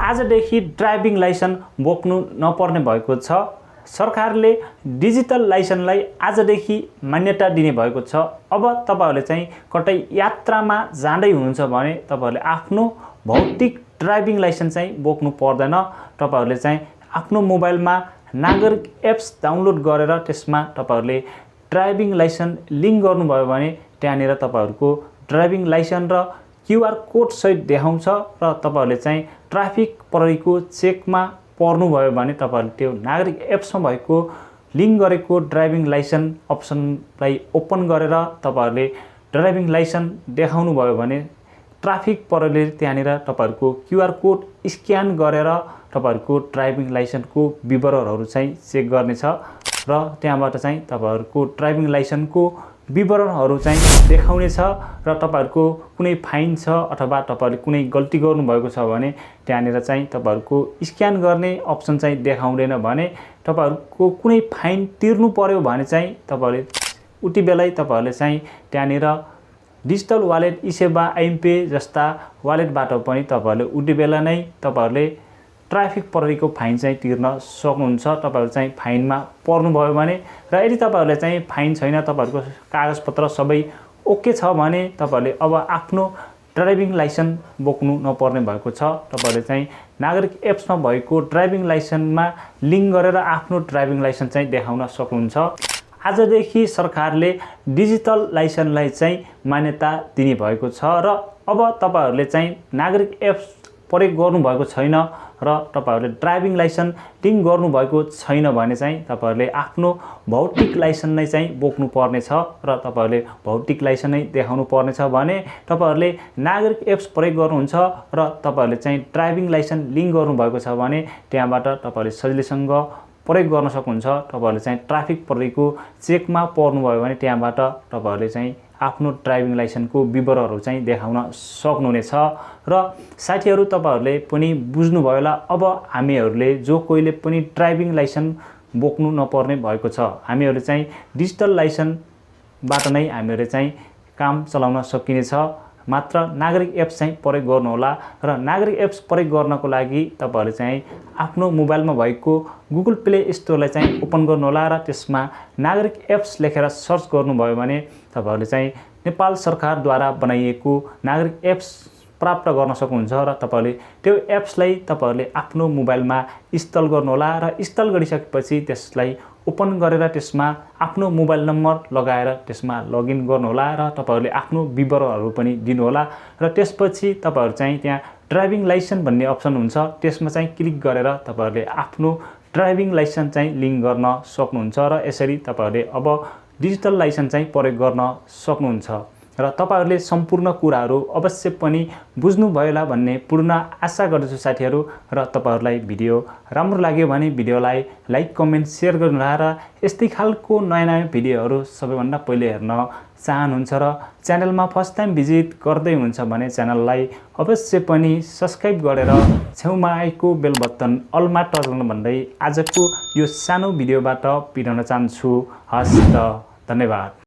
आजदेखि driving licence बोक्नु नपर्ने भएको छ। सरकारले डिजिटल लाइसेन्सलाई आजदेखि मान्यता दिने भएको छ। अब तपाईहरुले चाहिँ कतै यात्रामा जाँदै हुनुहुन्छ भने तपाईहरुले आफ्नो भौतिक ड्राइभिङ लाइसेन्स चाहिँ बोक्नु पर्दैन। तपाईहरुले चाहिँ आफ्नो मोबाइलमा नागरिक एप्स डाउनलोड गरेर त्यसमा तपाईहरुले ड्राइभिङ लाइसेन्स लिंक गर्नुभयो भने त्यहाँनिर तपाईहरुको ड्राइभिङ लाइसेन्स र क्यूआर कोड सहित देखाउँछ र तपाईहरुले चाहिँ ट्राफिक प्रहरीको चेकमा पर्नुभयो भने तपाईहरुले त्यो नागरिक एप्समा भएको लिंक गरेको ड्राइभिङ लाइसेन्स अप्सनलाई ओपन गरेर तपाईहरुले ड्राइभिङ लाइसेन्स देखाउनु भयो भने ट्राफिक प्रहरीले त्यहाँनिर तपाईहरुको क्यूआर कोड स्क्यान गरेर तपाईहरुको ड्राइभिङ लाइसेन्सको विवरणहरु चाहिँ चेक गर्नेछ र त्यहाँबाट चाहिँ तपाईहरुको ड्राइभिङ लाइसेन्सको विवरणहरु चाहिँ देखाउनेछ र तपाईहरुको कुनै फाइन छ अथवा तपाईहरुले कुनै गल्ती गर्नुभएको छ भने त्यहाँनिर चाहिँ तपाईहरुको स्क्यान गर्ने अप्सन चाहिँ देखाउँदैन भने तपाईहरुको कुनै फाइन तिर्नु पर्यो भने चाहिँ तपाईहरुले उति बेलै तपाईहरुले चाहिँ त्यहाँनिर डिजिटल वालेट इसेवा आइएमपे जस्ता वालेटबाट पनि तपाईहरुले उति बेला नै तपाईहरुले ट्राफिक प्रहरीको फाइन चाहिँ तिर्न सक्नुहुन्छ। तपाईहरु चाहिँ फाइनमा पर्नुभयो भने र यदि तपाईहरुले चाहिँ फाइन छैन तपाईहरुको कागजपत्र सबै ओके छ भने तपाईहरुले अब आफ्नो ड्राइभिङ लाइसेन्स बोक्नु नपर्ने भएको छ। तपाईहरुले चाहिँ नागरिक एप्समा भएको ड्राइभिङ लाइसेन्समा लिंक गरेर आफ्नो ड्राइभिङ लाइसेन्स चाहिँ देखाउन सक्नुहुन्छ। आजदेखि सरकारले डिजिटल लाइसेन्सलाई चाहिँ मान्यता दिने भएको छ र अब तपाईहरुले चाहिँ नागरिक एप्स प्रयोग गर्नु भएको छैन र तपाईहरुले ड्राइभिङ लाइसेन्स लिंक गर्नु भएको छैन भने चाहिँ तपाईहरुले आफ्नो भौतिक लाइसेन्स नै चाहिँ बोक्नु पर्ने छ र तपाईहरुले भौतिक लाइसेन्स नै देखाउनु पर्ने छ भने तपाईहरुले नागरिक एप्स प्रयोग गर्नुहुन्छ र तपाईहरुले चाहिँ ड्राइभिङ लाइसेन्स लिंक गर्नु भएको छ भने त्यहाँबाट तपाईहरुले सजिलैसँग प्रयोग गर्न सक्नुहुन्छ। तपाईहरुले चाहिँ ट्राफिक प्रहरीको चेकमा पर्नुभयो भने त्यहाँबाट तपाईहरुले चाहिँ आफ्नो ड्राइभिङ लाइसेन्सको विवरणहरु चाहिँ देखाउन सक्नुहुनेछ र साथीहरु तपाईहरुले पनि बुझ्नुभयो होला। अब हामीहरुले जो कोहीले पनि ड्राइभिङ लाइसेन्स बोक्नु नपर्ने भएको छ। हामीहरुले चाहिँ डिजिटल लाइसेन्सबाट नै हामीहरुले चाहिँ काम चलाउन सकिनेछ। मात्र नागरिक एप्स चाहिँ प्रयोग गर्नु होला र नागरिक एप्स प्रयोग गर्नको लागि तपाईहरुले चाहिँ आफ्नो मोबाइलमा भएको गुगल प्ले स्टोरलाई चाहिँ ओपन गर्नु होला र त्यसमा नागरिक एप्स लेखेर सर्च गर्नुभयो भने तपाईहरुले चाहिँ नेपाल सरकारद्वारा बनाइएको नागरिक एप्स प्राप्त गर्न सक्नुहुन्छ र तपाईहरुले त्यो एप्सलाई तपाईहरुले आफ्नो मोबाइलमा इन्स्टल गर्नु होला र इन्स्टल गरिसकेपछि त्यसलाई ओपन गरेर त्यसमा आफ्नो मोबाइल नम्बर लगाएर त्यसमा लगइन गर्नु होला र तपाईहरुले आफ्नो विवरणहरु पनि दिनु होला र त्यसपछि तपाईहरु चाहिँ त्यहाँ ड्राइभिङ लाइसेन्स भन्ने अप्सन हुन्छ त्यसमा चाहिँ क्लिक गरेर तपाईहरुले आफ्नो ड्राइभिङ लाइसेन्स चाहिँ लिंक गर्न सक्नुहुन्छ र यसरी तपाईहरुले अब डिजिटल लाइसेन्स चाहिँ प्रयोग गर्न सक्नुहुन्छ र तपाईहरुले सम्पूर्ण कुराहरु अवश्य पनि बुझ्नु भयो होला भन्ने पूर्ण आशा गर्दछु साथीहरु र तपाईहरुलाई भिडियो राम्रो लाग्यो भने भिडियोलाई लाइक कमेन्ट शेयर गर्नुहोला र यस्तै खालको नयाँ भिडियोहरु सबैभन्दा पहिले हेर्न चाहनुहुन्छ र च्यानलमा फर्स्ट टाइम भिजिट गर्दै हुनुहुन्छ भने च्यानललाई अवश्य पनि सब्स्क्राइब गरेर छेउमा आएको बेल बटन अलमा टच गर्नु भन्दै आजको यो सानो भिडियोबाट बिराउन चाहन्छु। हस्त धन्यवाद।